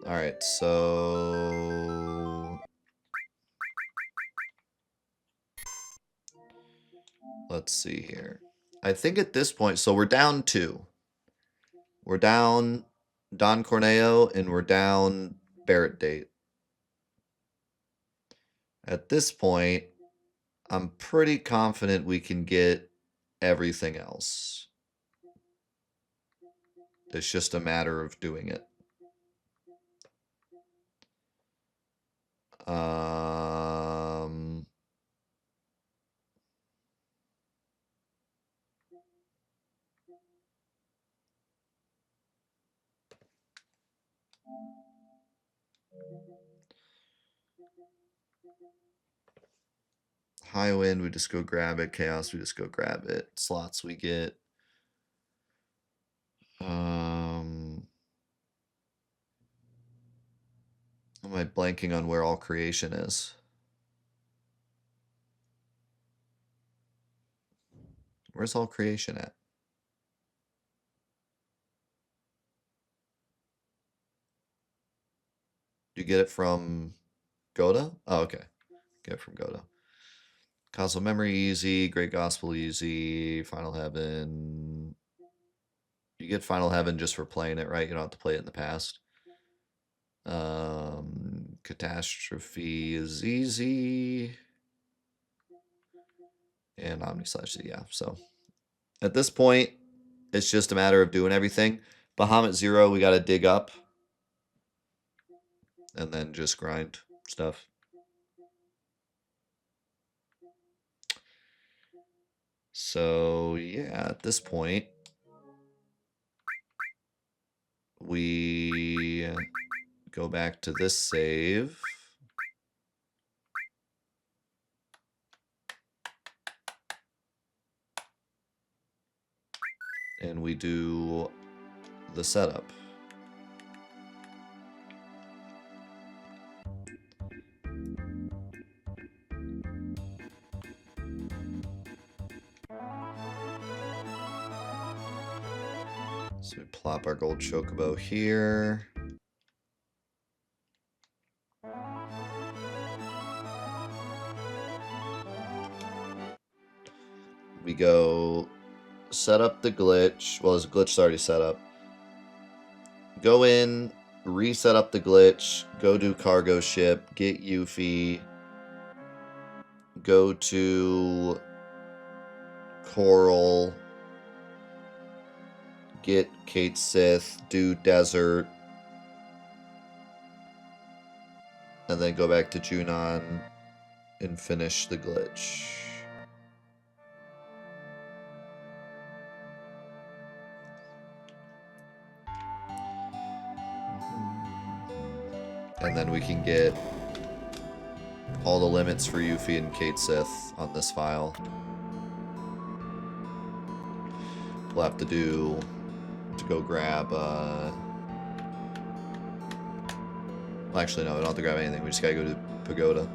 Alright, so... let's see here. I think at this point, so we're down 2. We're down Don Corneo, and we're down Barrett Date. At this point, I'm pretty confident we can get everything else. It's just a matter of doing it. High wind, we just go grab it. Chaos, we just go grab it. Slots we get. Am I blanking on where all creation is? Where's all creation at? Do you get it from Goda? Oh, okay. Get it from Goda. Cosmic Memory easy, Great Gospel easy, Final Heaven. You get Final Heaven just for playing it, right? You don't have to play it in the past. Catastrophe is easy. And Omni/Z, yeah. So at this point, it's just a matter of doing everything. Bahamut 0, we got to dig up. And then just grind stuff. So, yeah, at this point, we go back to this save. And we do the setup. So we plop our gold chocobo here. We go set up the glitch. Well, the glitch's already set up. Go in, reset up the glitch, go do cargo ship, get Yuffie, go to Coral, get Kate Sith, do Desert, and then go back to Junon and finish the glitch. And then we can get all the limits for Yuffie and Kate Sith on this file. We'll have to do to go grab well, actually no, we don't have to grab anything, we just gotta go to Pagoda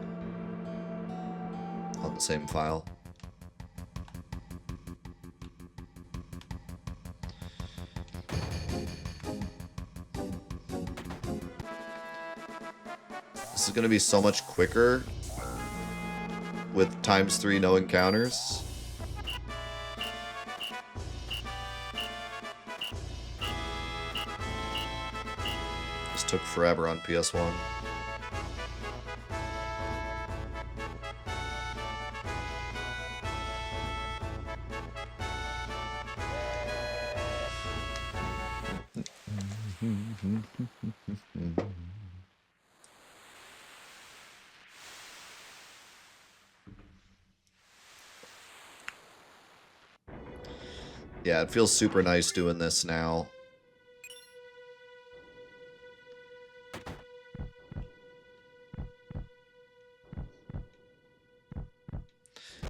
on the same file. This is gonna be so much quicker with ×3 no encounters. This took forever on PS1. Yeah, it feels super nice doing this now.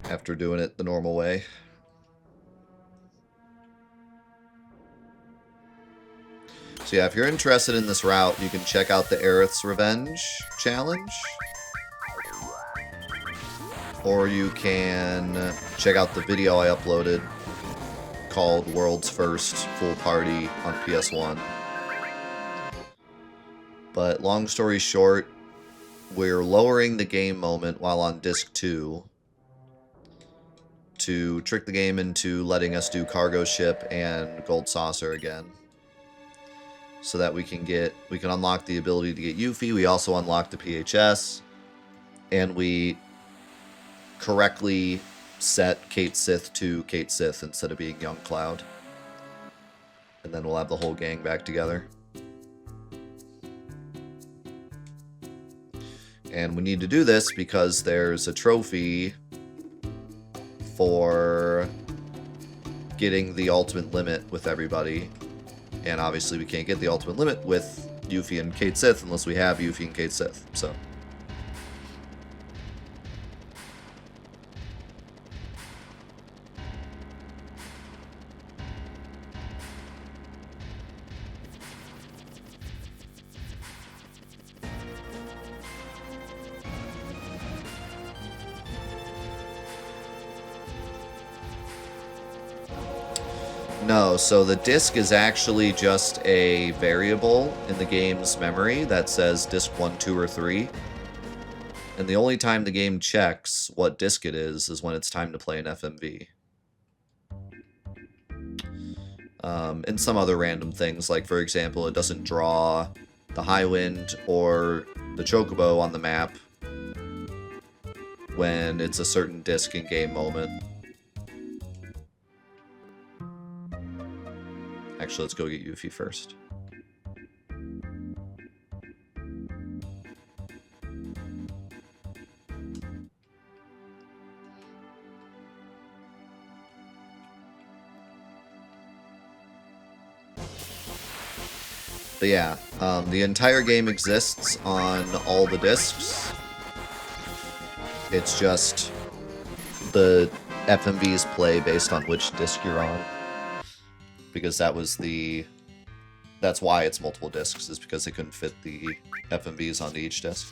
After doing it the normal way. So yeah, if you're interested in this route, you can check out the Aerith's Revenge challenge. Or you can check out the video I uploaded called World's First Full Party on PS1. But long story short, we're lowering the game moment while on disc 2 to trick the game into letting us do cargo ship and gold saucer again. So that we can unlock the ability to get Yuffie. We also unlock the PHS, and we correctly set Kate Sith to Kate Sith instead of being Young Cloud. And then we'll have the whole gang back together. And we need to do this because there's a trophy for getting the ultimate limit with everybody. And obviously we can't get the ultimate limit with Yuffie and Kate Sith unless we have Yuffie and Kate Sith. So no, so the disk is actually just a variable in the game's memory that says disk 1, 2, or 3. And the only time the game checks what disk it is when it's time to play an FMV. And some other random things, like for example, it doesn't draw the high wind or the chocobo on the map when it's a certain disk in game moment. Actually, let's go get Yuffie first. But yeah, the entire game exists on all the discs. It's just the FMVs play based on which disc you're on. Because that's why it's multiple discs, is because they couldn't fit the FMVs onto each disc.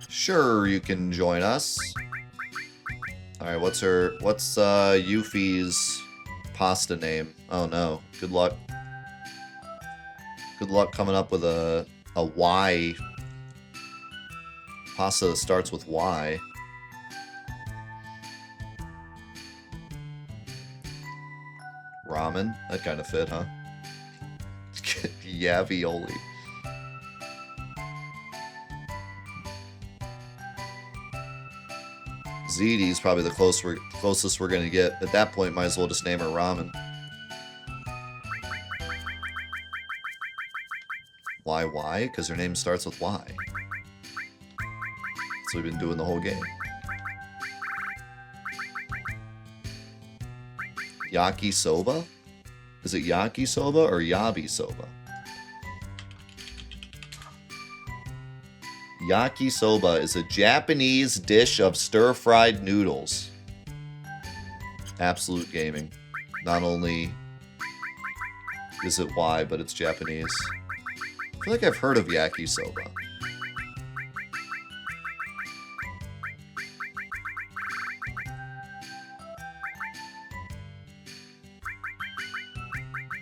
Sure, you can join us. Alright, what's Yuffie's pasta name? Oh no. Good luck. Good luck coming up with a Y. Pasta that starts with Y. Ramen? That kind of fit, huh? Yavioli. ZD's probably the closest we're gonna get. At that point, might as well just name her Ramen. Why? Because her name starts with Y. So we've been doing the whole game. Yakisoba? Is it yakisoba or yabisoba? Yakisoba is a Japanese dish of stir-fried noodles. Absolute gaming. Not only is it Y, but it's Japanese. I feel like I've heard of yakisoba.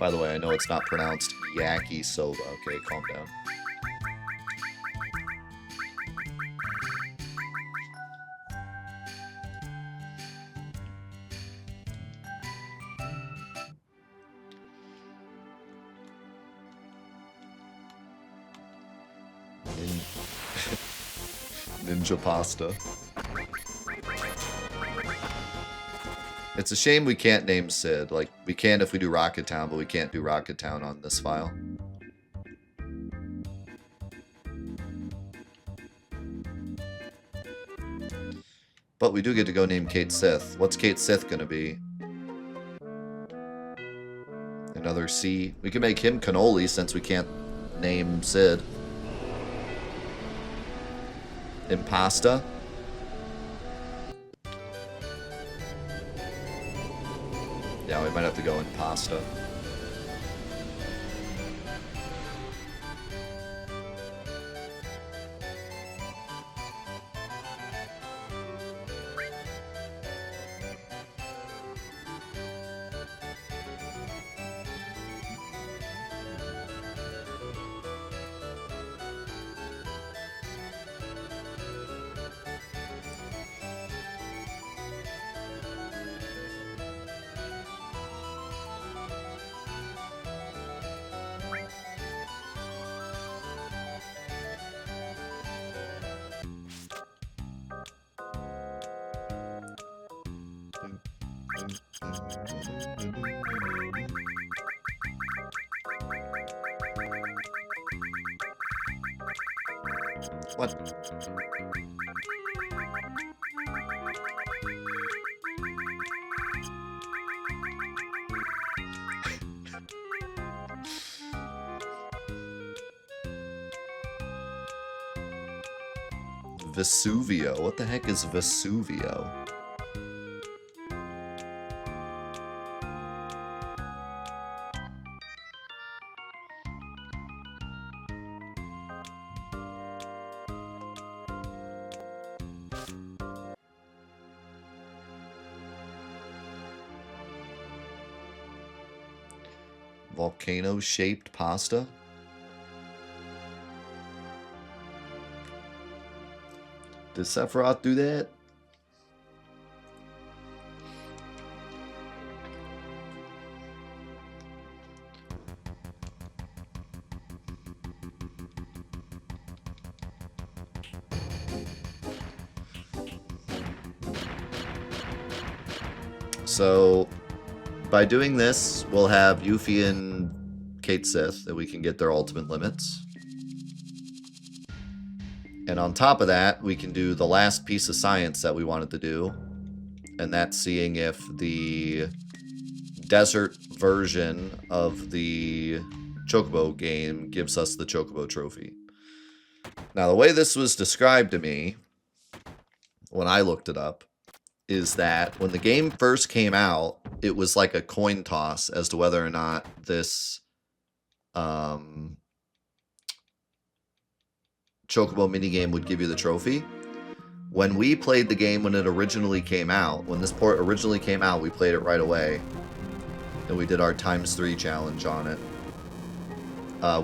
By the way, I know it's not pronounced yakisoba. Okay, calm down. Ninja pasta. It's a shame we can't name Sid. Like, we can if we do Rocket Town, but we can't do Rocket Town on this file. But we do get to go name Kate Sith. What's Kate Sith gonna be? Another C. We can make him Cannoli since we can't name Sid. Impasta. Yeah, we might have to go in pasta. What? Vesuvio. What the heck is Vesuvio? Volcano-shaped pasta? Did Sephiroth do that? So, by doing this, we'll have Yuffie and Kate Sith that we can get their ultimate limits. And on top of that, we can do the last piece of science that we wanted to do. And that's seeing if the desert version of the chocobo game gives us the chocobo trophy. Now, the way this was described to me, when I looked it up, is that when the game first came out, it was like a coin toss as to whether or not this chocobo minigame would give you the trophy. When we played the game when it originally came out, when this port originally came out, we played it right away. And we did our ×3 challenge on it.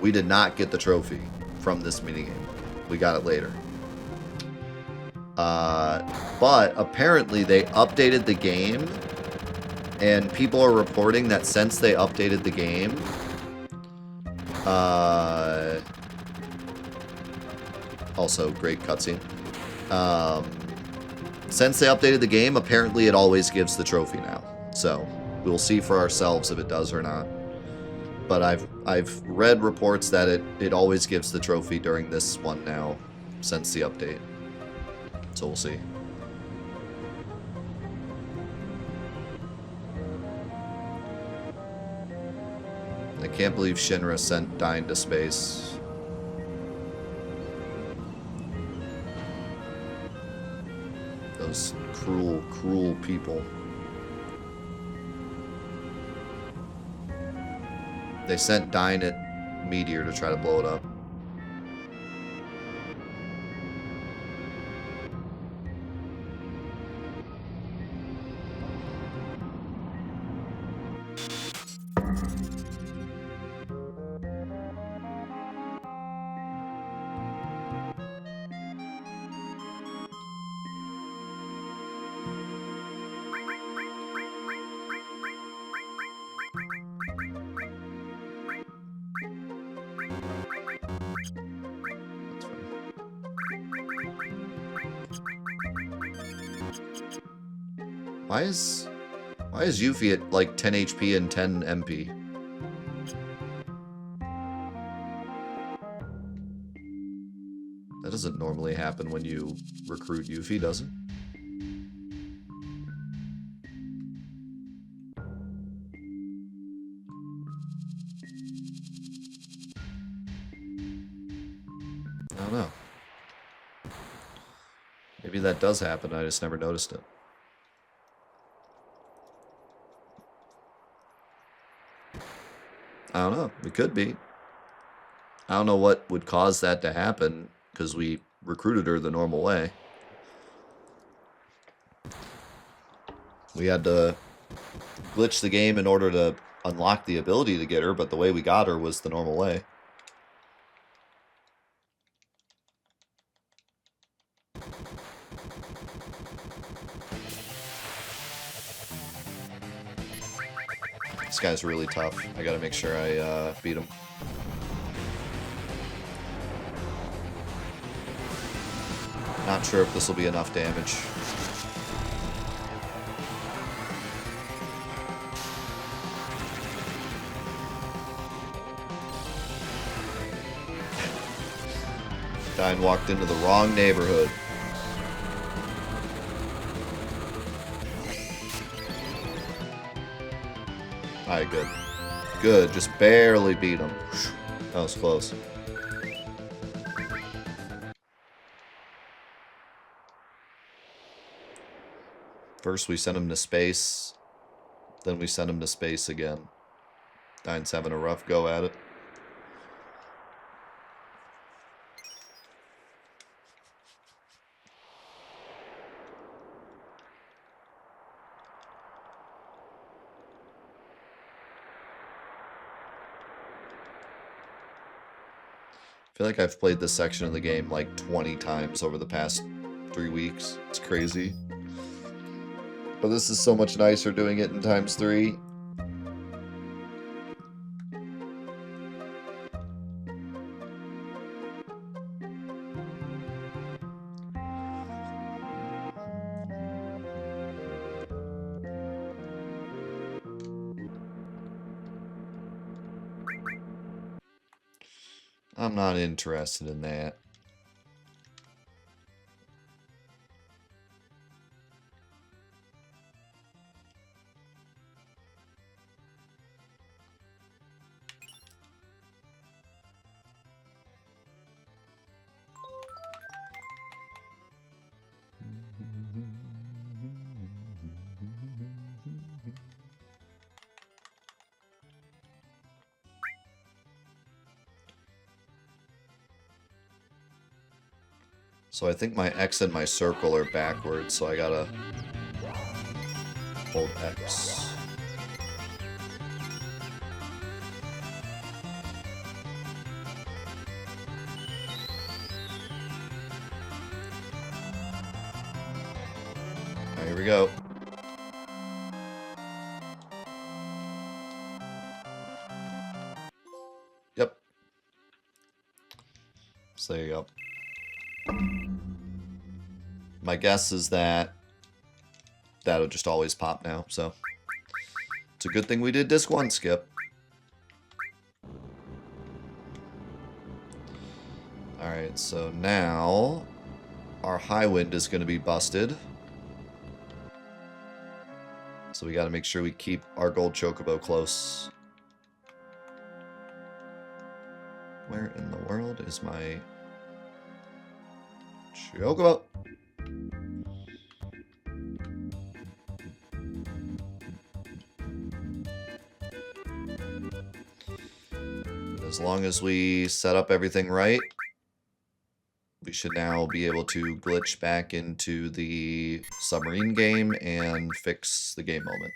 We did not get the trophy from this minigame. We got it later. But apparently they updated the game, and people are reporting that since they updated the game, also great cutscene. Since they updated the game, apparently it always gives the trophy now. So we'll see for ourselves if it does or not. But I've read reports that it always gives the trophy during this one now, since the update. So we'll see. I can't believe Shinra sent Dyne to space. Those cruel, cruel people. They sent Dyne at Meteor to try to blow it up. Why is Yuffie at like 10 HP and 10 MP? That doesn't normally happen when you recruit Yuffie, does it? I don't know. Maybe that does happen, I just never noticed it. I don't know. It could be. I don't know what would cause that to happen, because we recruited her the normal way. We had to glitch the game in order to unlock the ability to get her, but the way we got her was the normal way. This guy's really tough. I gotta make sure I beat him. Not sure if this will be enough damage. Dine walked into the wrong neighborhood. Alright, good. Good, just barely beat him. That was close. First we sent him to space, then we sent him to space again. Dine's having a rough go at it. I feel like I've played this section of the game like 20 times over the past 3 weeks. It's crazy. But this is so much nicer doing it in times 3. I'm not interested in that. So I think my X and my circle are backwards, so I gotta hold X. Alright, here we go. Yep. So there you go. My guess is that that'll just always pop now, so it's a good thing we did disc 1 skip. Alright, so now our high wind is going to be busted. So we got to make sure we keep our gold chocobo close. Where in the world is my chocobo? As long as we set up everything right, we should now be able to glitch back into the submarine game and fix the game moment.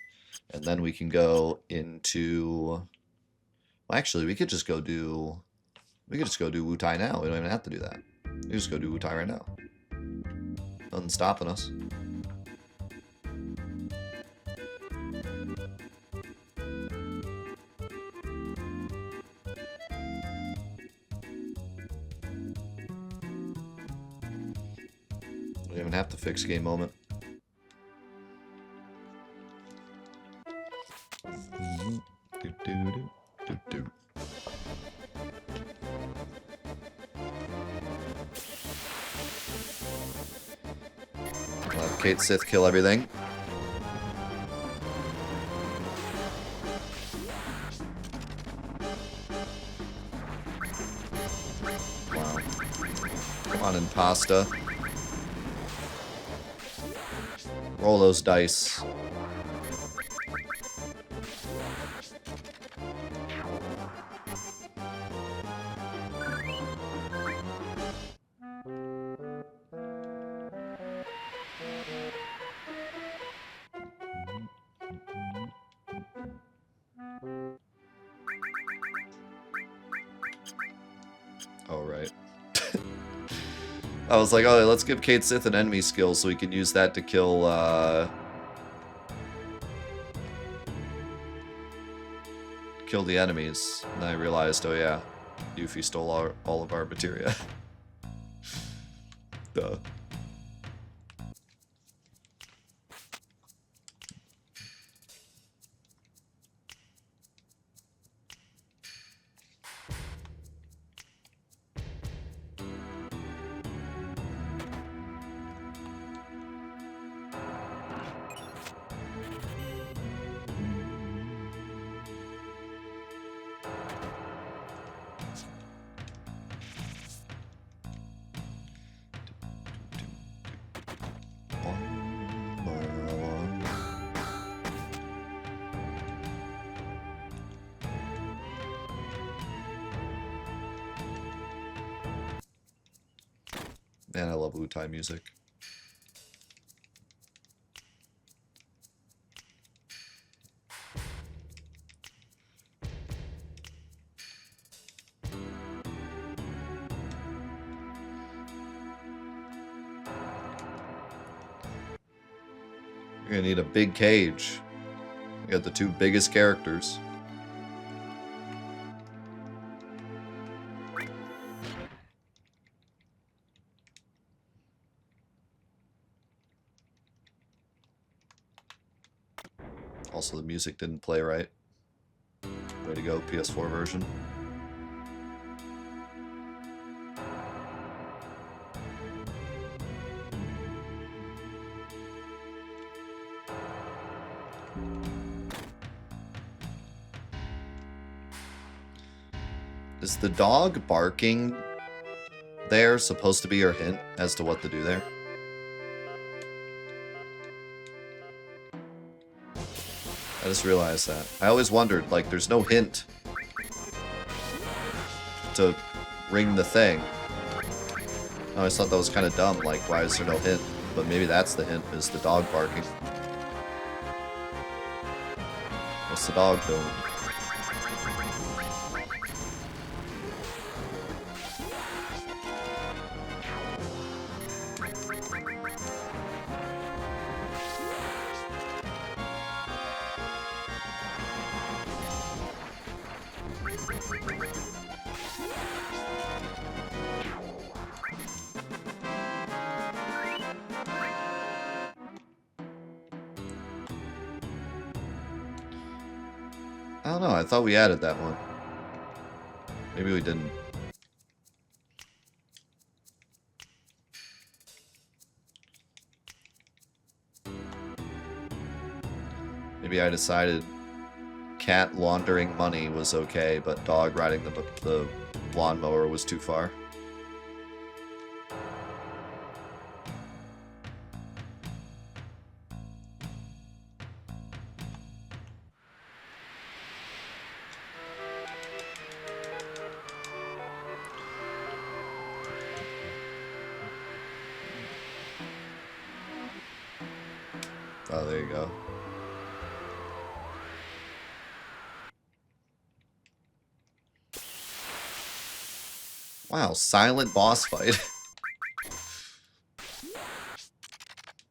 And then we can go into... Well, actually, we could just go do... We could just go do Wutai now. We don't even have to do that. We can just go do Wutai right now. Nothing's stopping us. We don't even have to fix game moment. Let Kate Sith kill everything. Wow. Come on, Impasta. Roll those dice. Oh, right. I was like, oh, let's give Kate Sith an enemy skill so we can use that to kill, kill the enemies. And then I realized, oh yeah, Yuffie stole all of our materia. Duh. Man, I love Wu-Tai music. You're gonna need a big cage. You got the two biggest characters. Also, the music didn't play right. Way to go, PS4 version. Is the dog barking there supposed to be your hint as to what to do there? I just realized that. I always wondered, like, there's no hint to ring the thing. I always thought that was kind of dumb, like, why is there no hint? But maybe that's the hint, is the dog barking. What's the dog doing? I don't know, I thought we added that one. Maybe we didn't. Maybe I decided cat laundering money was okay, but dog riding the lawnmower was too far. Oh, there you go. Wow, silent boss fight.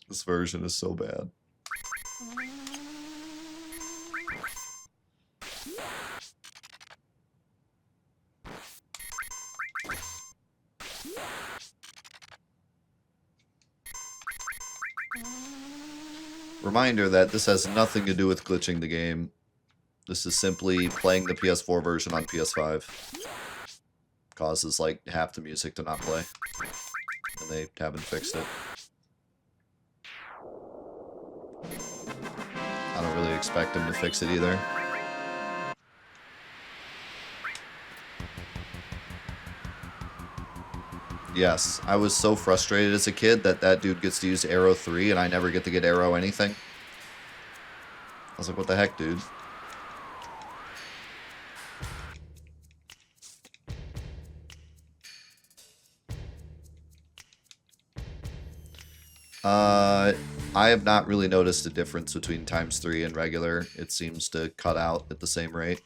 This version is so bad. Reminder that this has nothing to do with glitching the game. This is simply playing the PS4 version on PS5. Causes like half the music to not play. And they haven't fixed it. I don't really expect them to fix it either. Yes, I was so frustrated as a kid that that dude gets to use arrow 3 and I never get to get arrow anything. I was like, what the heck, dude? I have not really noticed a difference between ×3 and regular. It seems to cut out at the same rate.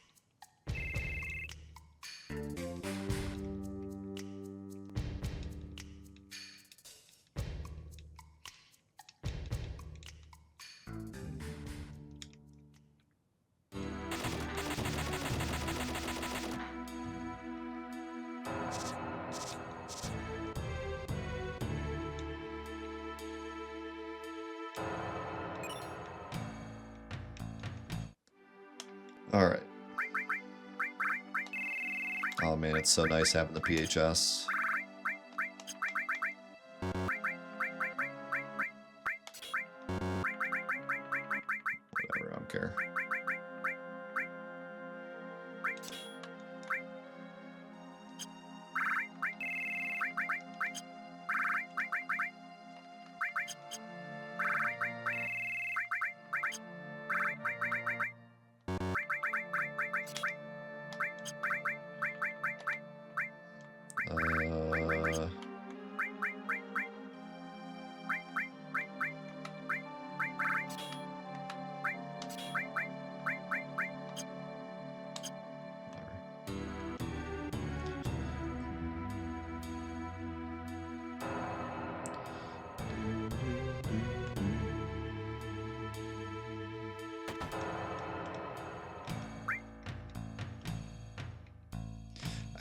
Alright. Oh man, it's so nice having the PHS. Whatever, I don't care.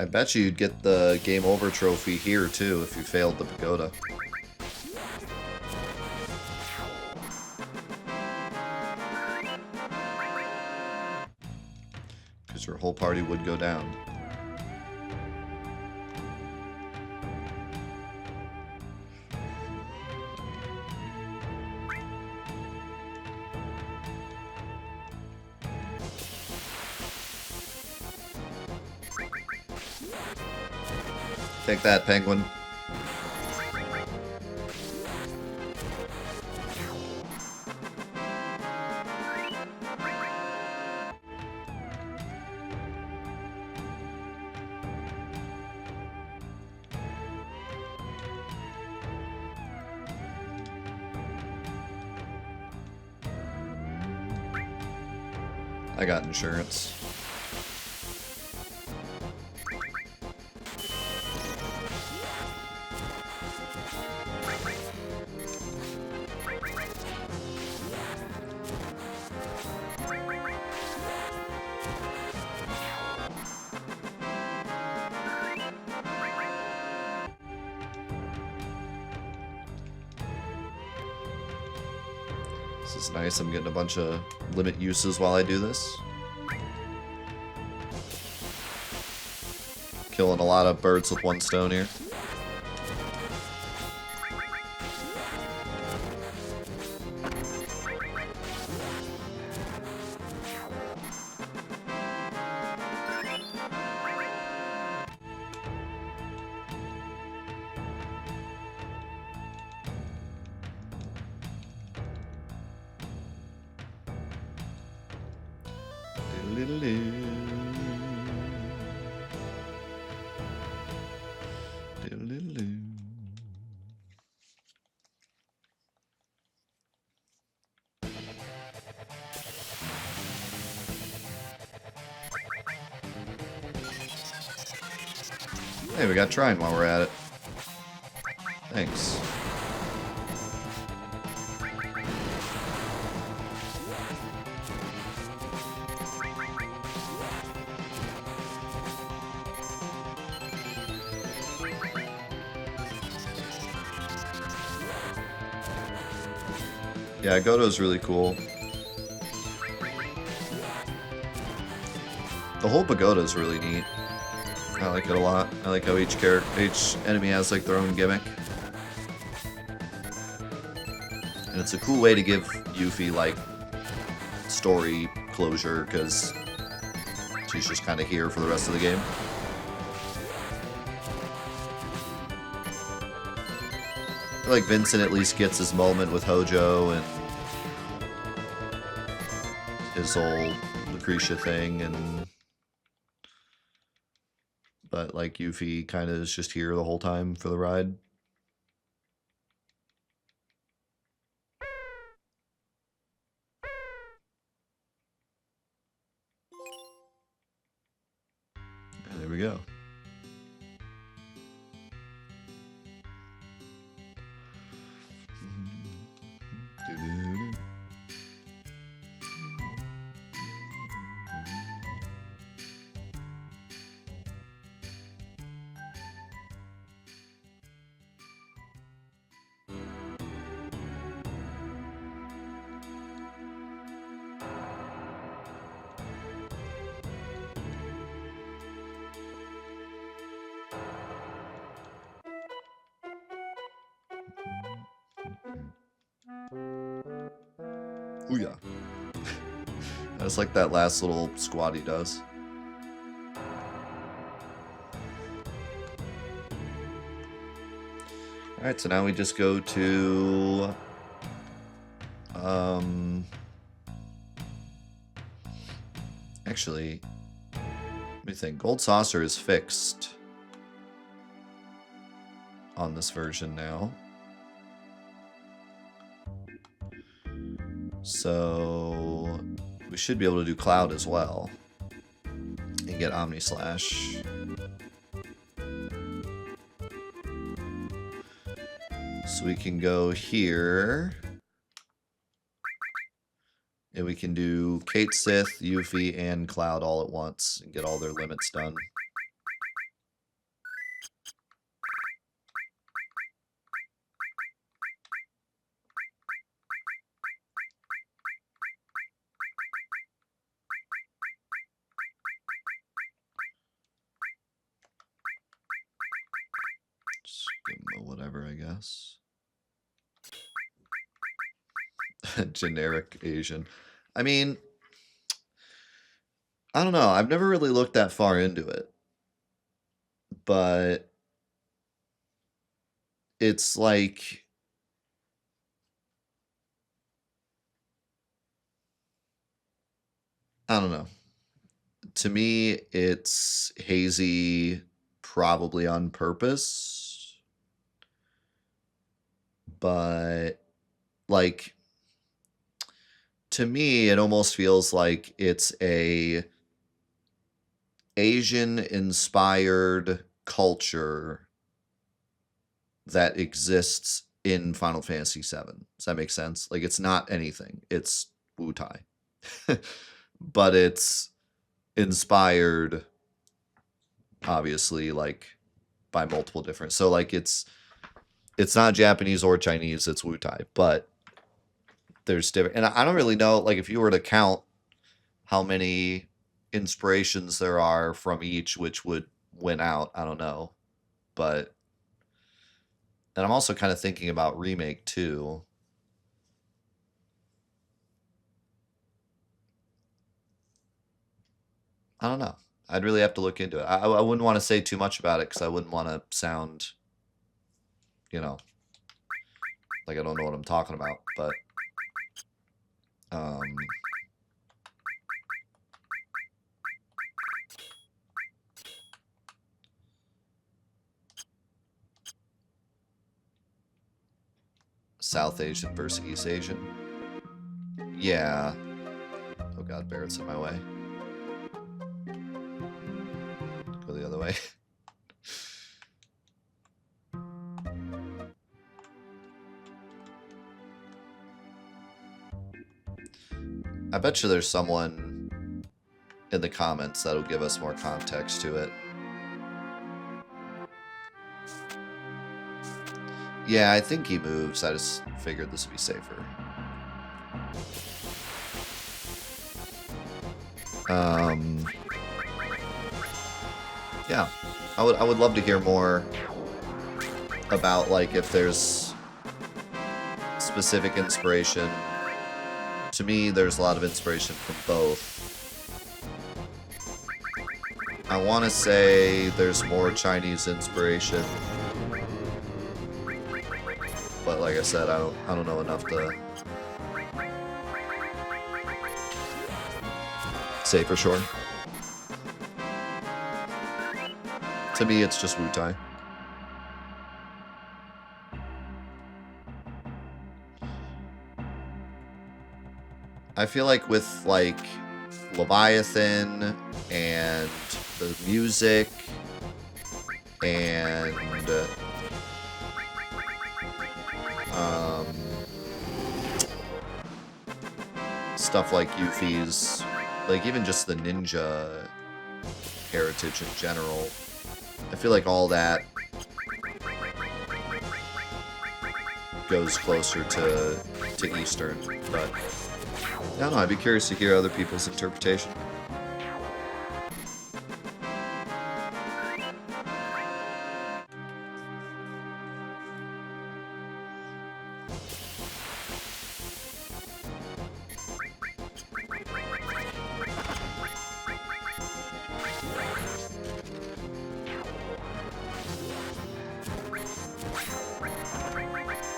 I bet you'd get the game over trophy here too if you failed the pagoda. Because your whole party would go down. Take that, penguin. I got insurance. This is nice. I'm getting a bunch of limit uses while I do this. Killing a lot of birds with one stone here. Hey, we got Trine while we're at it. Thanks. Yeah, Godo's really cool. The whole pagoda is really neat. I like it a lot. I like how each enemy has like their own gimmick. And it's a cool way to give Yuffie like story closure because she's just kind of here for the rest of the game. I feel like Vincent at least gets his moment with Hojo and his whole Lucretia thing, but like Yuffie kind of is just here the whole time for the ride. And there we go. Ooh yeah. That's like that last little squat he does. Alright, so now we just go to actually, let me think. Gold Saucer is fixed on this version now. So we should be able to do Cloud as well and get Omni Slash. So we can go here and we can do Kate Sith, Yuffie, and Cloud all at once and get all their limits done. give him a whatever, I guess. Generic Asian. I mean, I don't know. I've never really looked that far into it. But it's like, I don't know. To me, it's hazy, probably on purpose. But, like, to me, it almost feels like it's a Asian-inspired culture that exists in Final Fantasy VII. Does that make sense? Like, it's not anything. It's Wutai. But it's inspired, obviously, like, by multiple different... So, like, it's not Japanese or Chinese, it's Wutai. But there's different... And I don't really know, like, if you were to count how many inspirations there are from each, which would win out, I don't know. But... And I'm also kind of thinking about remake, too. I don't know. I'd really have to look into it. I wouldn't want to say too much about it because I wouldn't want to sound, you know, like I don't know what I'm talking about. But, South Asian versus East Asian. Yeah. Oh god, Barrett's in my way. Go the other way. I bet you there's someone in the comments that'll give us more context to it. Yeah, I think he moves. I just figured this would be safer. Yeah, I would love to hear more about, like, if there's specific inspiration. To me, there's a lot of inspiration from both. I want to say there's more Chinese inspiration, but like I said, I don't know enough to say for sure. To me, it's just Wutai. I feel like with, like, Leviathan and the music and stuff like Yuffie's, like even just the ninja heritage in general, I feel like all that goes closer to Eastern, but I don't know, I'd be curious to hear other people's interpretation.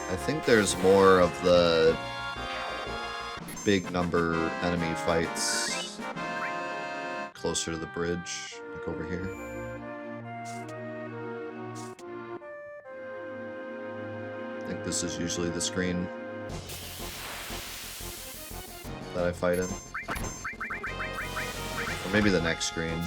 I think there's more of the big number enemy fights closer to the bridge, like over here. I think this is usually the screen that I fight in. Or maybe the next screen.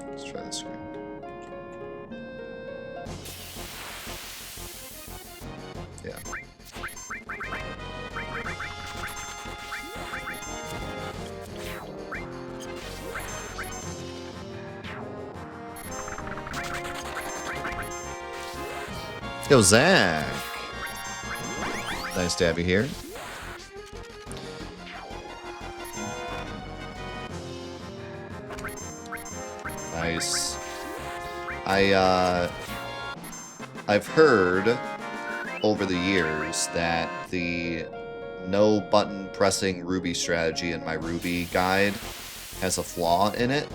Let's try this screen. Yeah. Yo, Zach. Nice to have you here. Nice. I've heard over the years that the no button pressing Ruby strategy in my Ruby guide has a flaw in it.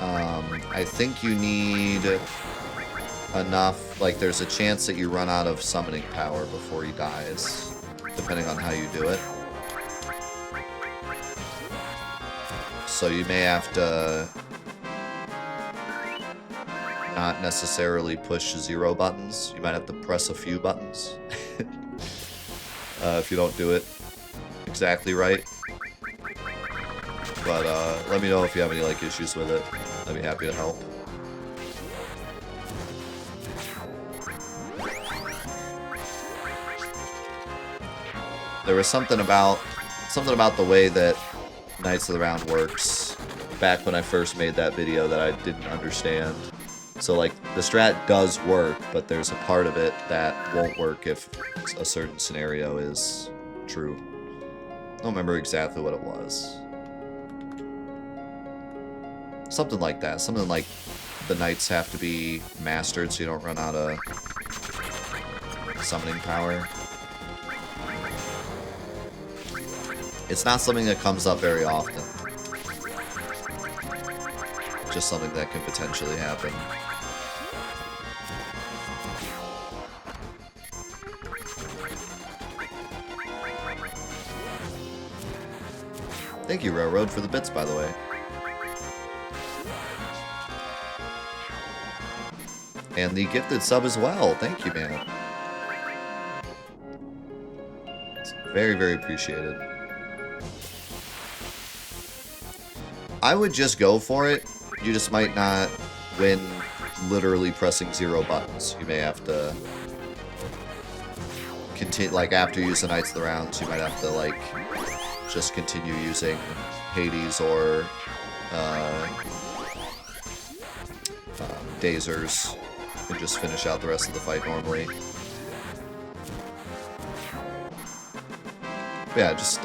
I think you need enough, like there's a chance that you run out of summoning power before he dies, depending on how you do it. So you may have to not necessarily push 0 buttons. You might have to press a few buttons if you don't do it exactly right. But let me know if you have any like issues with it. I'd be happy to help. There was something about the way that Knights of the Round works back when I first made that video that I didn't understand. So like the strat does work, but there's a part of it that won't work if a certain scenario is true. I don't remember exactly what it was. Something like that. Something like the knights have to be mastered so you don't run out of summoning power. It's not something that comes up very often. Just something that can potentially happen. Thank you, Railroad, for the bits, by the way. And the gifted sub as well. Thank you, man. It's very, very appreciated. I would just go for it. You just might not win literally pressing 0 buttons. You may have to continue, like after you use the Knights of the Rounds, you might have to like just continue using Hades or Dazers and just finish out the rest of the fight normally. But yeah, just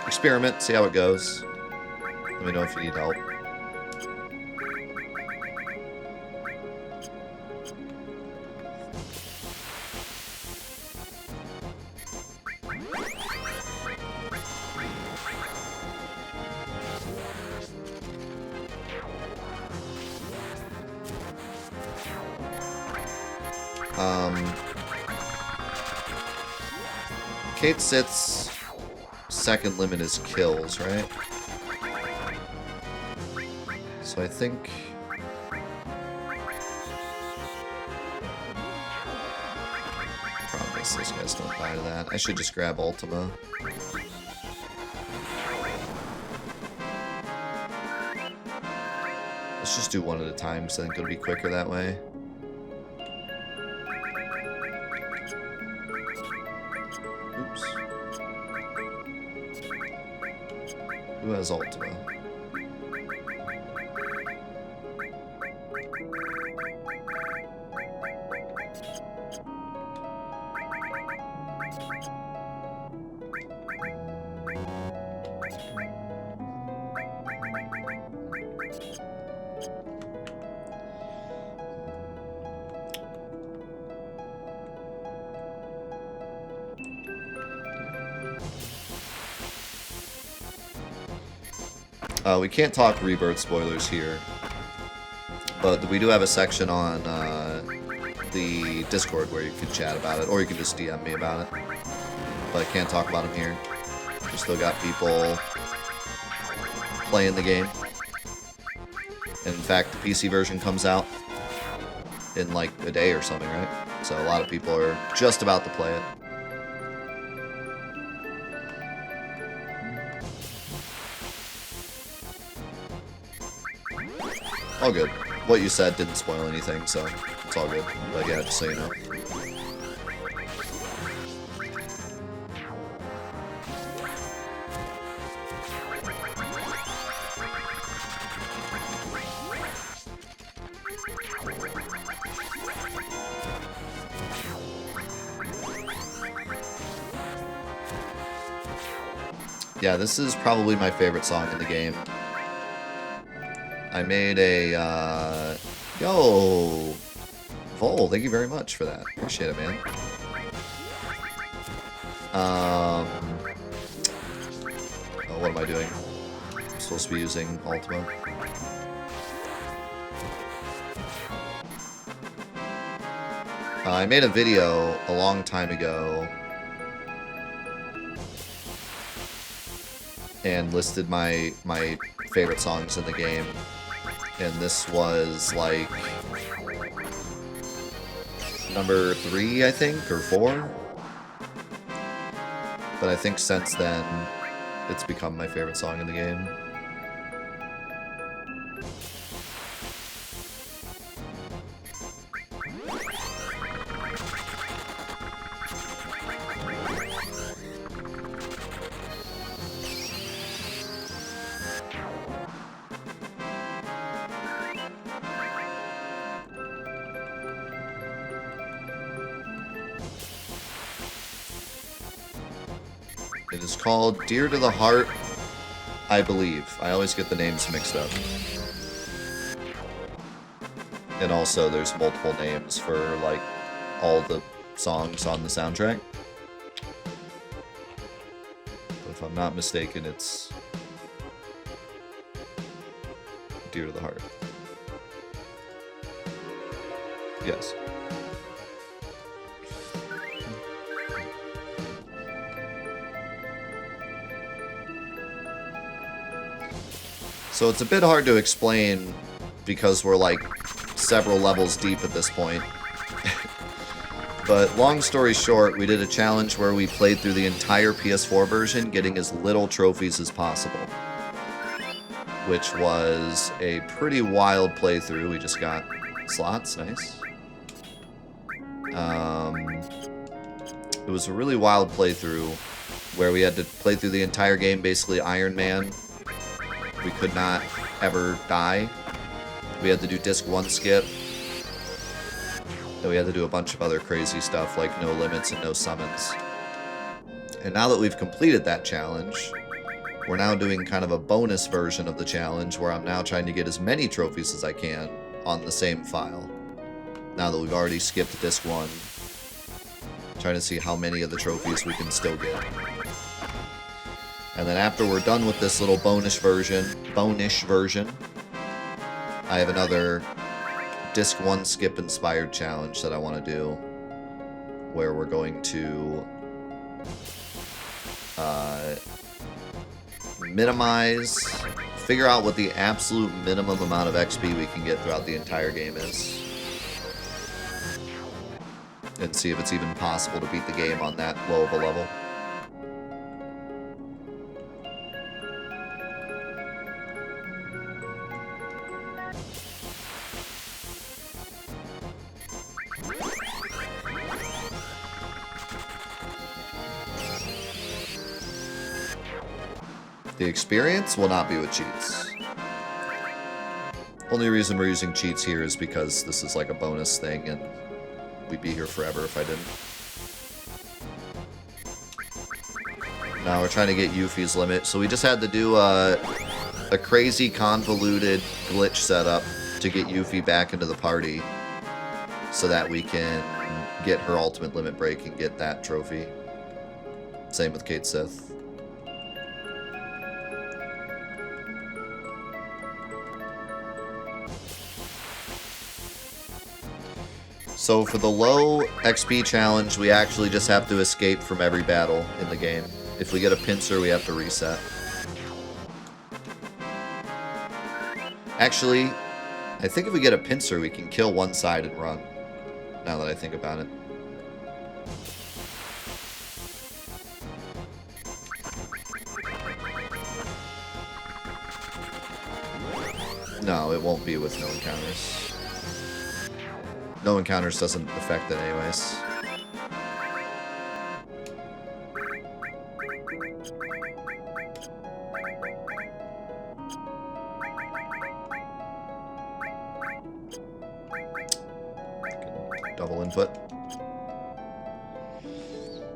experiment, see how it goes. Let me know if you need help. Kate Sith's second limit is kills, right? So I think... Promise those guys don't die to that. I should just grab Ultima. Let's just do one at a time, because I think it'll be quicker that way. Oops. Who has Ultima? We can't talk Rebirth spoilers here, but we do have a section on the Discord where you can chat about it, or you can just DM me about it. But I can't talk about them here. We still got people playing the game. And in fact, the PC version comes out in like a day or something, right? So a lot of people are just about to play it. All good. What you said didn't spoil anything, so it's all good. But yeah, just so you know. Yeah, this is probably my favorite song in the game. I made a, yo! Vol, thank you very much for that. Appreciate it, man. Oh, what am I doing? I'm supposed to be using Ultima. I made a video a long time ago and listed my favorite songs in the game, and this was like number 3, I think, or 4. But I think since then, it's become my favorite song in the game. It is called Dear to the Heart, I believe. I always get the names mixed up. And also, there's multiple names for, like, all the songs on the soundtrack. But if I'm not mistaken, it's Dear to the Heart. Yes. So it's a bit hard to explain because we're like several levels deep at this point. But long story short, we did a challenge where we played through the entire PS4 version, getting as little trophies as possible. Which was a pretty wild playthrough. We just got slots, nice. It was a really wild playthrough where we had to play through the entire game, basically Ironman. We could not ever die. We had to do disc 1 skip. And we had to do a bunch of other crazy stuff like no limits and no summons. And now that we've completed that challenge, we're now doing kind of a bonus version of the challenge where I'm now trying to get as many trophies as I can on the same file. Now that we've already skipped disc 1. Trying to see how many of the trophies we can still get. And then after we're done with this little bonish version, I have another disc 1 skip inspired challenge that I want to do, where we're going to figure out what the absolute minimum amount of XP we can get throughout the entire game is. And see if it's even possible to beat the game on that low of a level. The experience will not be with cheats. Only reason we're using cheats here is because this is like a bonus thing and we'd be here forever if I didn't. Now we're trying to get Yuffie's limit, so we just had to do a crazy convoluted glitch setup to get Yuffie back into the party so that we can get her ultimate limit break and get that trophy. Same with Kate Sith. So for the low XP challenge, we actually just have to escape from every battle in the game. If we get a pincer, we have to reset. Actually, I think if we get a pincer, we can kill one side and run. Now that I think about it. No, it won't be with no encounters. No encounters doesn't affect it anyways. Double input.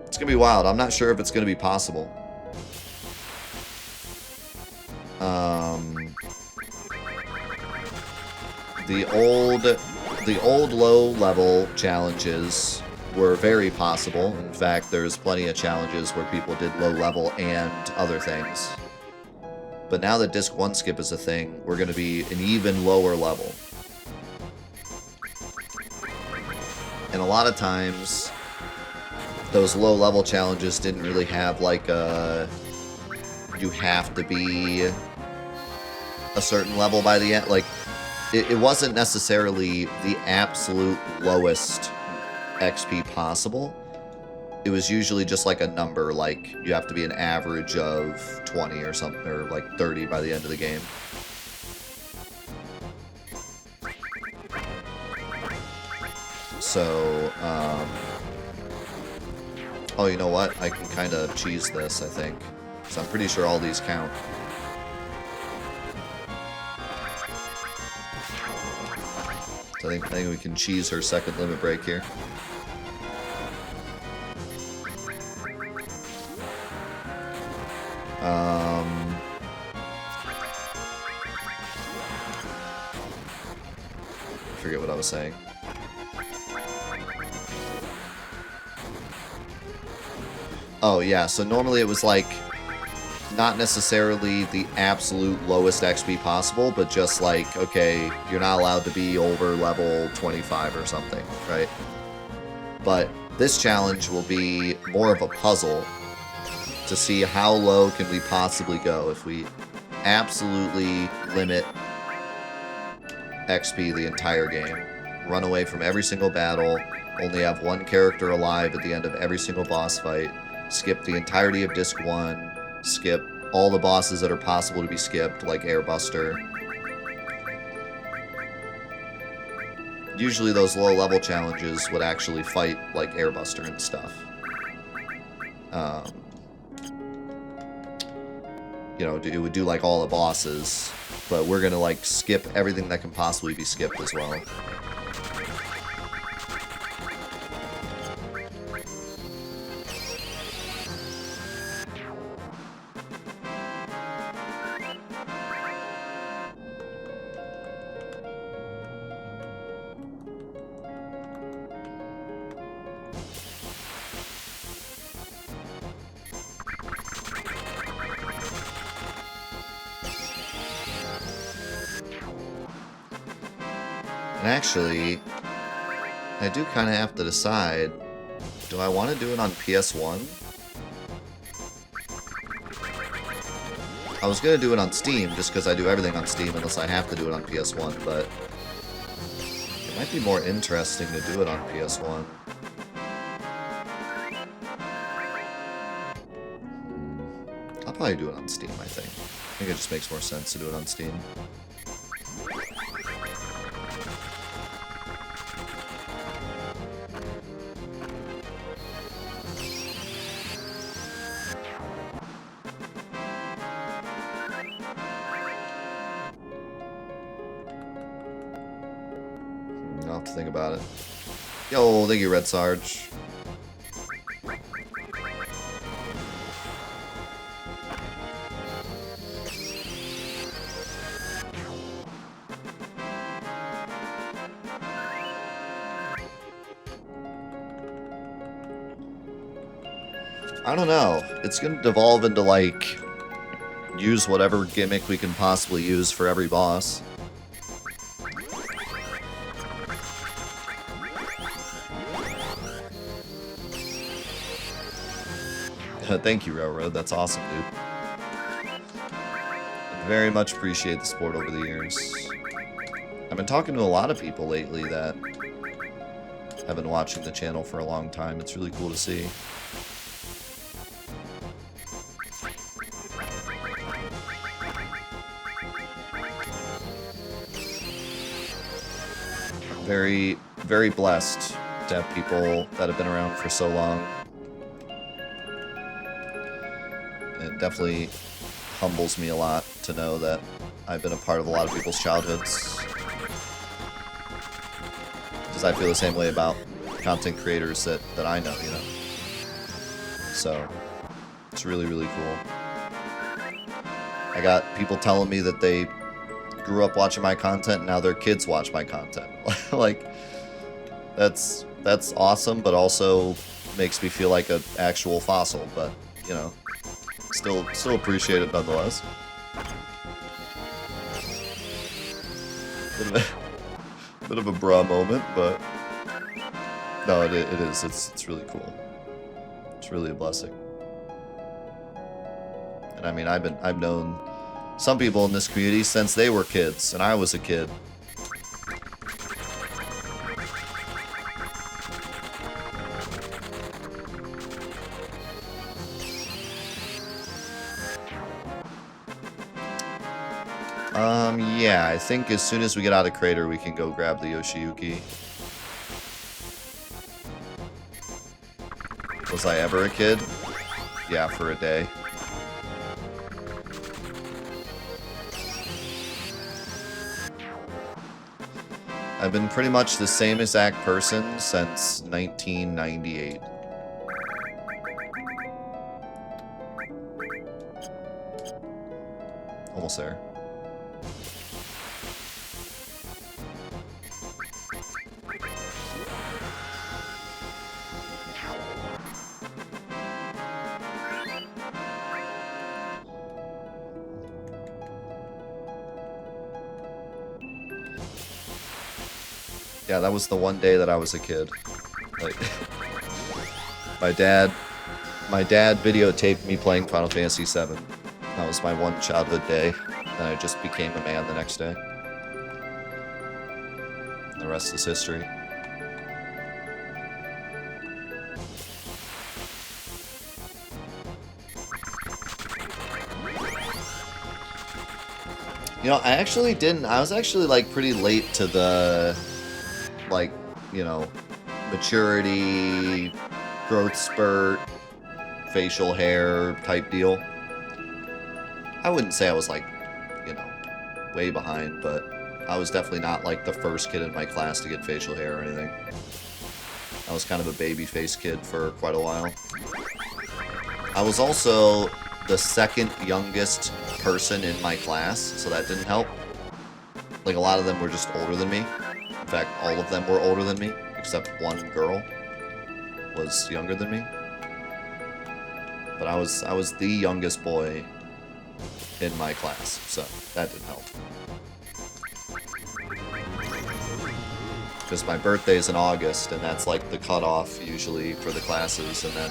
It's gonna be wild. I'm not sure if it's gonna be possible. The old low-level challenges were very possible. In fact, there's plenty of challenges where people did low-level and other things. But now that Disc 1 skip is a thing, we're going to be an even lower level. And a lot of times, those low-level challenges didn't really have, like, you have to be a certain level by the end. Like, it wasn't necessarily the absolute lowest XP possible. It was usually just like a number, like you have to be an average of 20 or something, or like 30 by the end of the game. So, oh, you know what? I can kind of cheese this, I think. So I'm pretty sure all these count. So I think we can cheese her second limit break here. I forget what I was saying. Oh yeah, so normally it was like not necessarily the absolute lowest XP possible, but just like, okay, you're not allowed to be over level 25 or something, right? But this challenge will be more of a puzzle to see how low can we possibly go if we absolutely limit XP the entire game. Run away from every single battle, only have one character alive at the end of every single boss fight, skip the entirety of Disc 1, skip all the bosses that are possible to be skipped, like Airbuster. Usually those low-level challenges would actually fight, like, Airbuster and stuff. You know, it would do, like, all the bosses, but we're gonna, like, skip everything that can possibly be skipped as well. And actually, I do kind of have to decide, do I want to do it on PS1? I was going to do it on Steam, just because I do everything on Steam unless I have to do it on PS1, but it might be more interesting to do it on PS1. I'll probably do it on Steam, I think. I think it just makes more sense to do it on Steam. I'll have to think about it. Yo, thank you, Red Sarge. I don't know. It's going to devolve into, like, use whatever gimmick we can possibly use for every boss. Thank you, Railroad. That's awesome, dude. I very much appreciate the support over the years. I've been talking to a lot of people lately that have been watching the channel for a long time. It's really cool to see. Very, very blessed to have people that have been around for so long. It definitely humbles me a lot to know that I've been a part of a lot of people's childhoods. Because I feel the same way about content creators that I know, you know. So, it's really, really cool. I got people telling me that they grew up watching my content and now their kids watch my content. Like, that's awesome, but also makes me feel like an actual fossil. But you know, still appreciate it nonetheless. Bit of a bra moment, but no, it is. It's really cool. It's really a blessing. And I mean, I've known some people in this community since they were kids, and I was a kid. Yeah, I think as soon as we get out of Crater, we can go grab the Yoshiyuki. Was I ever a kid? Yeah, for a day. I've been pretty much the same exact person since 1998. Almost there. Yeah, that was the one day that I was a kid. Like, my dad videotaped me playing Final Fantasy VII. That was my one childhood day. Then I just became a man the next day. The rest is history. You know, I was actually, like, pretty late to the, like, you know, maturity, growth spurt, facial hair type deal. I wouldn't say I was, like, you know, way behind, but I was definitely not, like, the first kid in my class to get facial hair or anything. I was kind of a baby-faced kid for quite a while. I was also the second youngest person in my class, so that didn't help. Like, a lot of them were just older than me. In fact, all of them were older than me, except one girl was younger than me. But I was the youngest boy in my class, so that didn't help. Because my birthday's in August, and that's like the cutoff usually for the classes, and then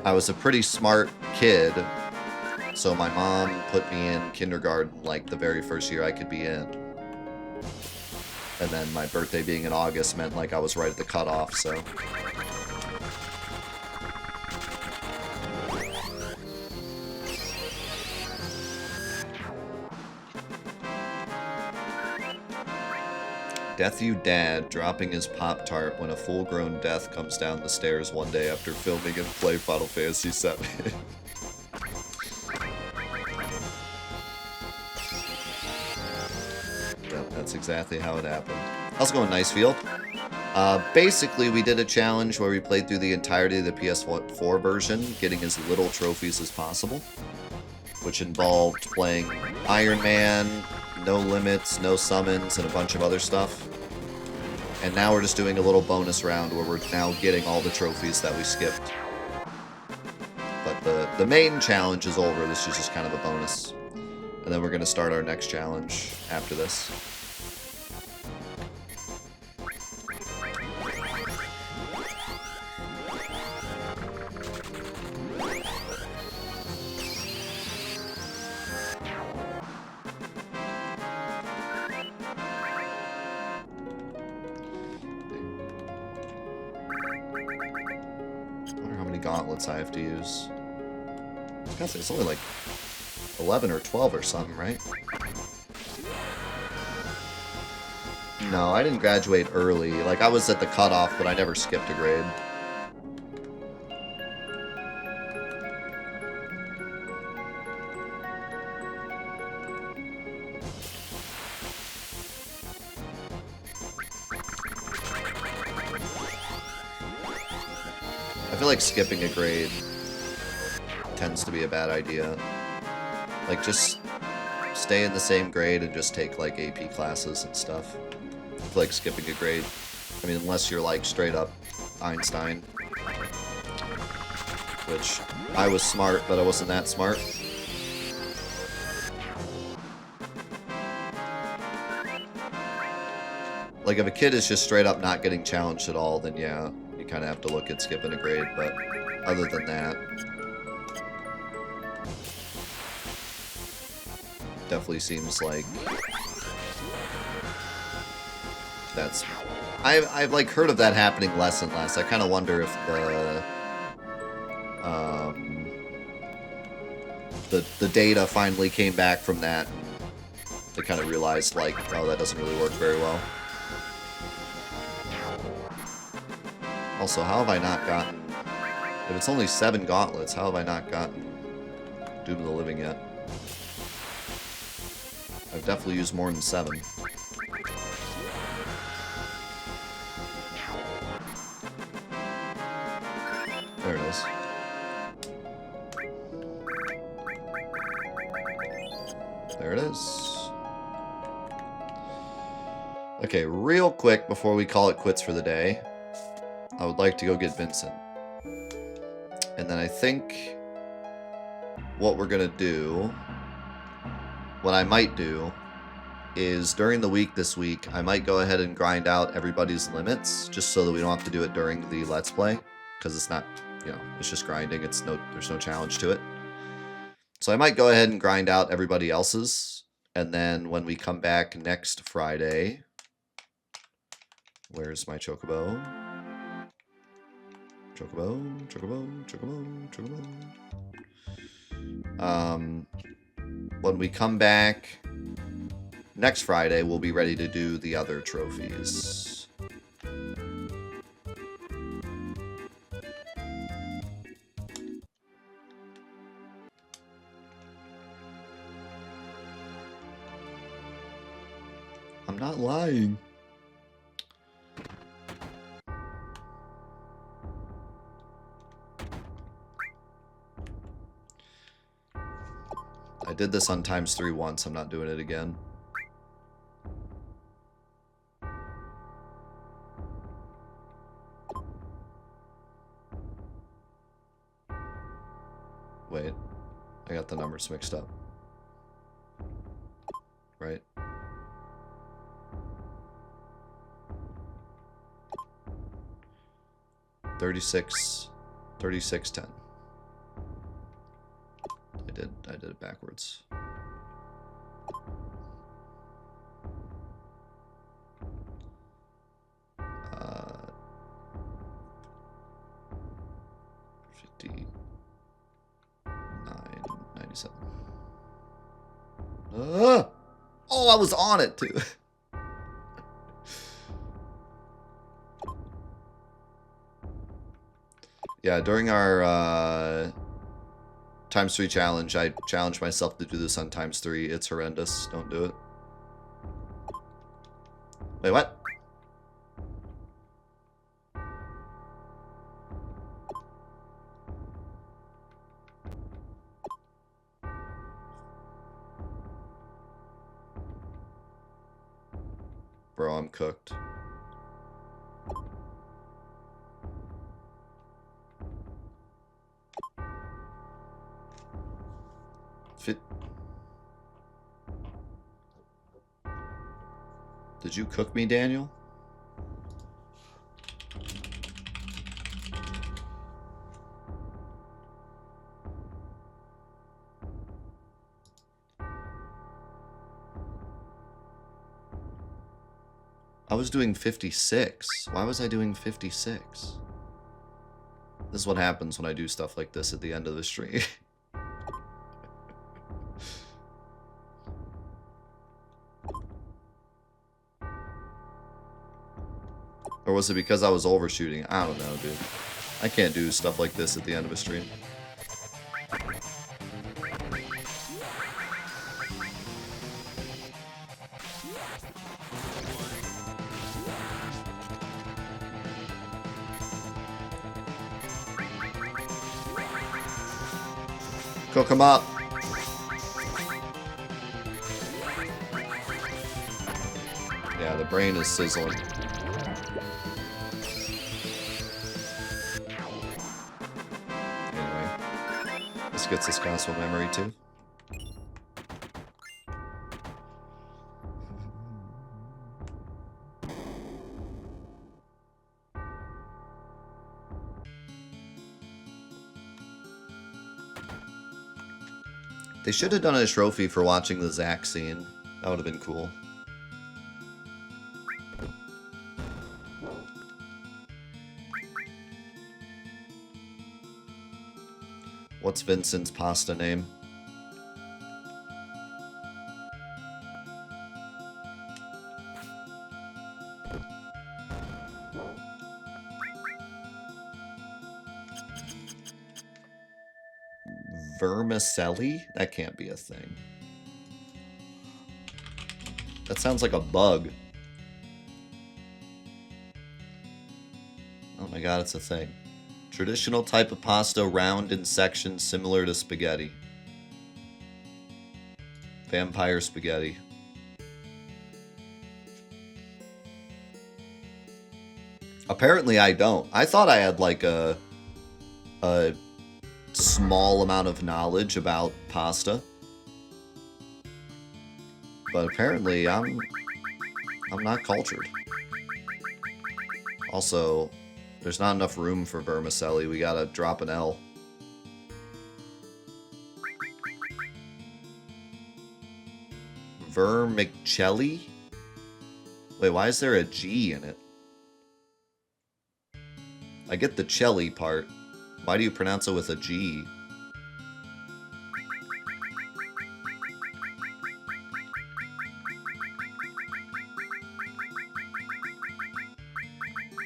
I was a pretty smart kid, so my mom put me in kindergarten like the very first year I could be in. And then my birthday being in August meant like I was right at the cutoff, so. Death You Dad dropping his Pop-Tart when a full-grown death comes down the stairs one day after filming and play Final Fantasy VII. Yeah, that's exactly how it happened. How's it going, Nicefield? Basically, we did a challenge where we played through the entirety of the PS4 version, getting as little trophies as possible, which involved playing Ironman, no limits, no summons, and a bunch of other stuff. And now we're just doing a little bonus round where we're now getting all the trophies that we skipped. But the main challenge is over. This is just kind of a bonus. And then we're going to start our next challenge after this. Gauntlets I have to use. I was gonna say, it's only like 11 or 12 or something, right? No, I didn't graduate early. Like, I was at the cutoff, but I never skipped a grade. I feel like skipping a grade tends to be a bad idea. Like, just stay in the same grade and just take, like, AP classes and stuff. Like, skipping a grade. I mean, unless you're, like, straight up Einstein. Which, I was smart, but I wasn't that smart. Like, if a kid is just straight up not getting challenged at all, then yeah, you kind of have to look at skipping a grade, but other than that, definitely seems like that's... I've like heard of that happening less and less. I kind of wonder if the data finally came back from that. They kind of realized, like, oh, that doesn't really work very well. Also, how have I not gotten... If it's only 7 gauntlets, how have I not gotten Doom of the Living yet? I've definitely used more than 7. There it is. There it is. Okay, real quick before we call it quits for the day, I would like to go get Vincent. And then I think what we're going to do, what I might do, is during the week this week, I might go ahead and grind out everybody's limits, just so that we don't have to do it during the Let's Play, because it's not, you know, it's just grinding, there's no challenge to it. So I might go ahead and grind out everybody else's, and then when we come back next Friday, where's my chocobo? Chocobo, chocobo, chocobo, chocobo. When we come back next Friday, we'll be ready to do the other trophies. I'm not lying. I did this on ×3 once. I'm not doing it again. Wait. I got the numbers mixed up. Right? $36, $36.10. I did it backwards. Uh, 59.97. Oh, I was on it too. Yeah, during our ×3 challenge, I challenged myself to do this on ×3. It's horrendous. Don't do it. Wait, what? Bro, I'm cooked. Did you cook me, Daniel? I was doing 56. Why was I doing 56? This is what happens when I do stuff like this at the end of the stream. Or was it because I was overshooting? I don't know, dude. I can't do stuff like this at the end of a stream. Cook him up. Yeah, the brain is sizzling. Anyway, this gets us console memory too. They should have done a trophy for watching the Zack scene. That would have been cool. What's Vincent's pasta name? Vermicelli? That can't be a thing. That sounds like a bug. Oh my god, it's a thing. Traditional type of pasta, round in sections similar to spaghetti. Vampire spaghetti. Apparently I don't. I thought I had like a small amount of knowledge about pasta. But apparently I'm not cultured. Also, there's not enough room for vermicelli. We gotta drop an L. Vermicelli? Wait, why is there a G in it? I get the celli part. Why do you pronounce it with a G?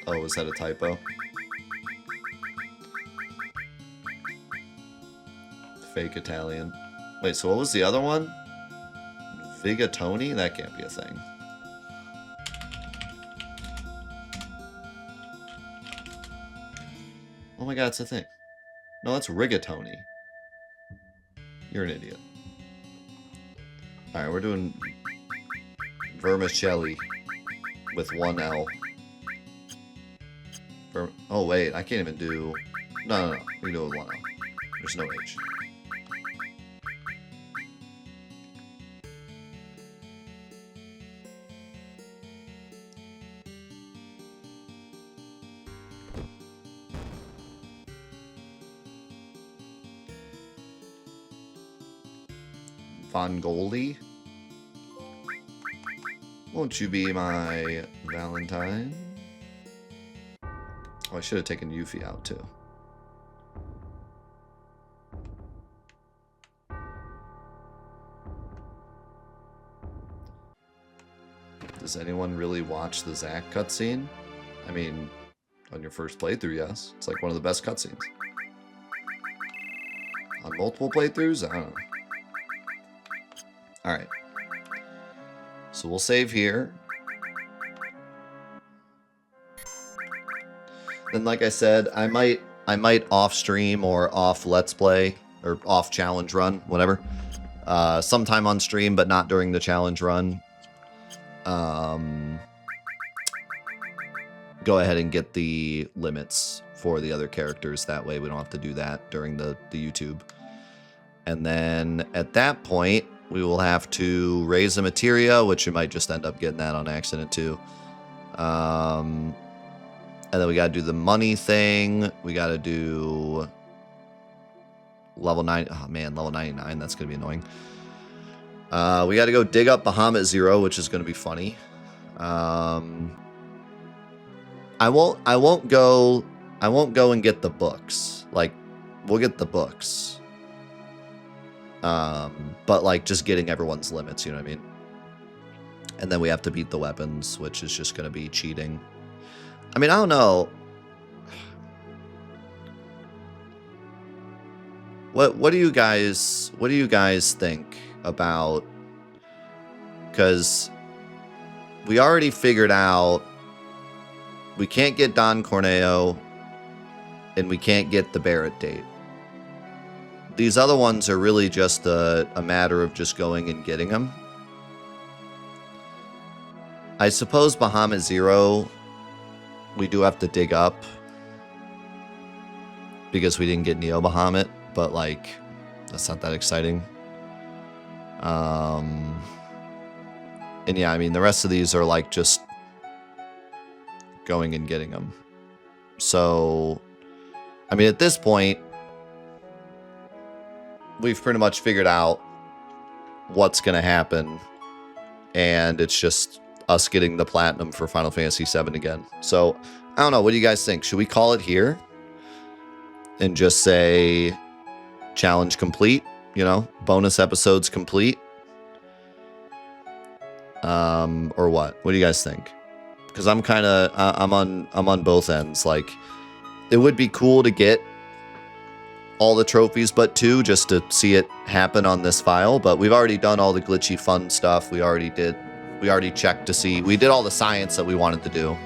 Oh, is that a typo? Fake Italian. Wait, so what was the other one? Vigatoni? That can't be a thing. Oh my god, it's a thing. No, that's rigatoni. You're an idiot. Alright, we're doing vermicelli with one L. Oh wait, I can't even do... No. We can do it with one L. There's no H. Vongoli? Won't you be my Valentine? Oh, I should have taken Yuffie out too. Does anyone really watch the Zack cutscene? I mean, on your first playthrough, yes. It's like one of the best cutscenes. On multiple playthroughs? I don't know. Alright. So we'll save here. Then, like I said, I might off stream or off Let's Play or off challenge run, whatever. Sometime on stream, but not during the challenge run. Go ahead and get the limits for the other characters. That way we don't have to do that during the YouTube. And then at that point, we will have to raise a materia, which you might just end up getting that on accident too. And then we got to do the money thing. We got to do level 9. Oh man, level 99. That's going to be annoying. We got to go dig up Bahamut Zero, which is going to be funny. I won't go and get the books. Like, we'll get the books. But like just getting everyone's limits, you know what I mean? And then we have to beat the weapons, which is just going to be cheating. I mean, I don't know. What do you guys think about? Because we already figured out we can't get Don Corneo and we can't get the Barrett date. These other ones are really just a matter of just going and getting them. I suppose Bahamut Zero, we do have to dig up because we didn't get Neo Bahamut, but like, that's not that exciting. And yeah, I mean, the rest of these are like just going and getting them. So, I mean, at this point, we've pretty much figured out what's going to happen, and it's just us getting the platinum for Final Fantasy VII again. So, I don't know. What do you guys think? Should we call it here and just say challenge complete? You know, bonus episodes complete? Or what? What do you guys think? Because I'm kind of I'm on both ends. Like, it would be cool to get all the trophies but 2 just to see it happen on this file, but we've already done all the glitchy fun stuff. We already checked to see, we did all the science that we wanted to do.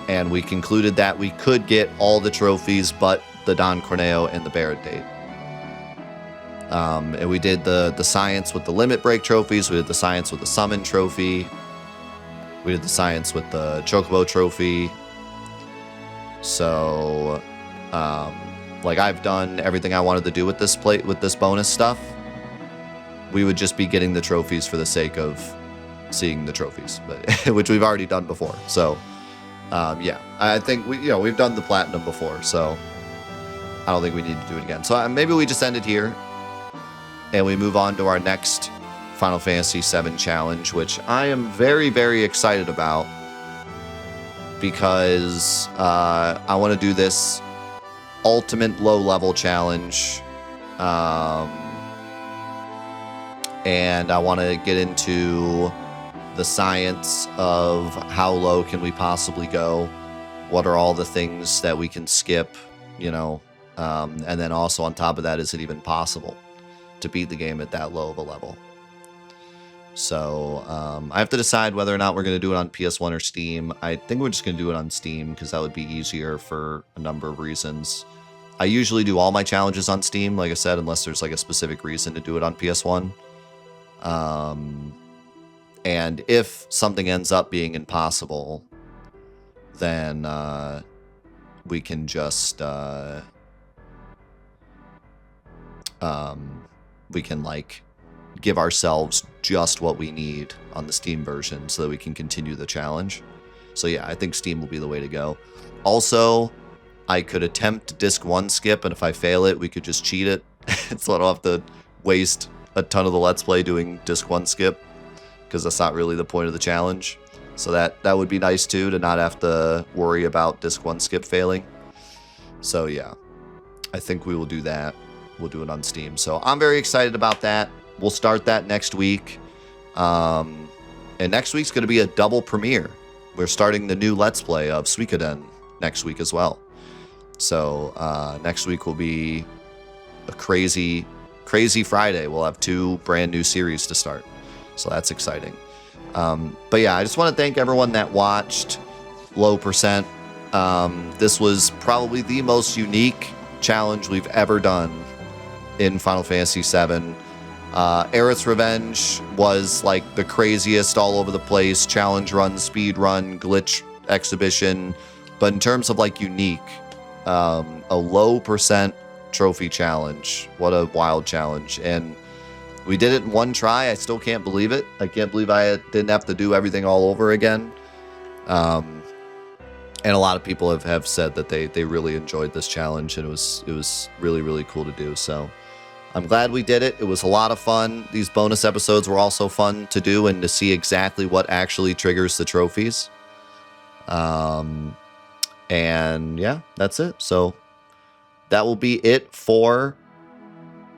And we concluded that we could get all the trophies but the Don Corneo and the Barrett date. And we did the science with the limit break trophies. We did the science with the summon trophy. We did the science with the chocobo trophy. So, like, I've done everything I wanted to do with this bonus stuff. We would just be getting the trophies for the sake of seeing the trophies, but which we've already done before. So, yeah, I think we've done the platinum before, so I don't think we need to do it again. So maybe we just end it here, and we move on to our next Final Fantasy VII challenge, which I am very, very excited about, because I want to do this ultimate low-level challenge, and I want to get into the science of how low can we possibly go, what are all the things that we can skip, and then also on top of that, is it even possible to beat the game at that low of a level? So I have to decide whether or not we're going to do it on PS1 or Steam. I think we're just going to do it on Steam because that would be easier for a number of reasons. I usually do all my challenges on Steam, like I said, unless there's like a specific reason to do it on PS1. And if something ends up being impossible, then we can just we can like give ourselves just what we need on the Steam version so that we can continue the challenge. So yeah, I think Steam will be the way to go. Also, I could attempt disc 1 skip, and if I fail it, we could just cheat it. So I don't have to waste a ton of the Let's Play doing disc 1 skip, because that's not really the point of the challenge. So that would be nice too, to not have to worry about disc 1 skip failing. So yeah, I think we will do that. We'll do it on Steam. So I'm very excited about that. We'll start that next week. And next week's going to be a double premiere. We're starting the new Let's Play of Suikoden next week as well. So next week will be a crazy, crazy Friday. We'll have 2 brand new series to start. So that's exciting. But yeah, I just want to thank everyone that watched Low Percent. This was probably the most unique challenge we've ever done in Final Fantasy VII. Aerith's Revenge was like the craziest, all over the place challenge run, speed run, glitch exhibition. But in terms of like unique, a low percent trophy challenge. What a wild challenge. And we did it in 1 try. I still can't believe it. I can't believe I didn't have to do everything all over again. And a lot of people have said that they really enjoyed this challenge, and it was really, really cool to do. So I'm glad we did it. It was a lot of fun. These bonus episodes were also fun to do and to see exactly what actually triggers the trophies. And yeah, that's it. So that will be it for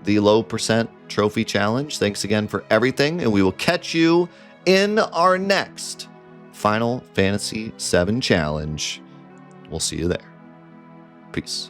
the Low Percent Trophy Challenge. Thanks again for everything, and we will catch you in our next Final Fantasy VII Challenge. We'll see you there. Peace.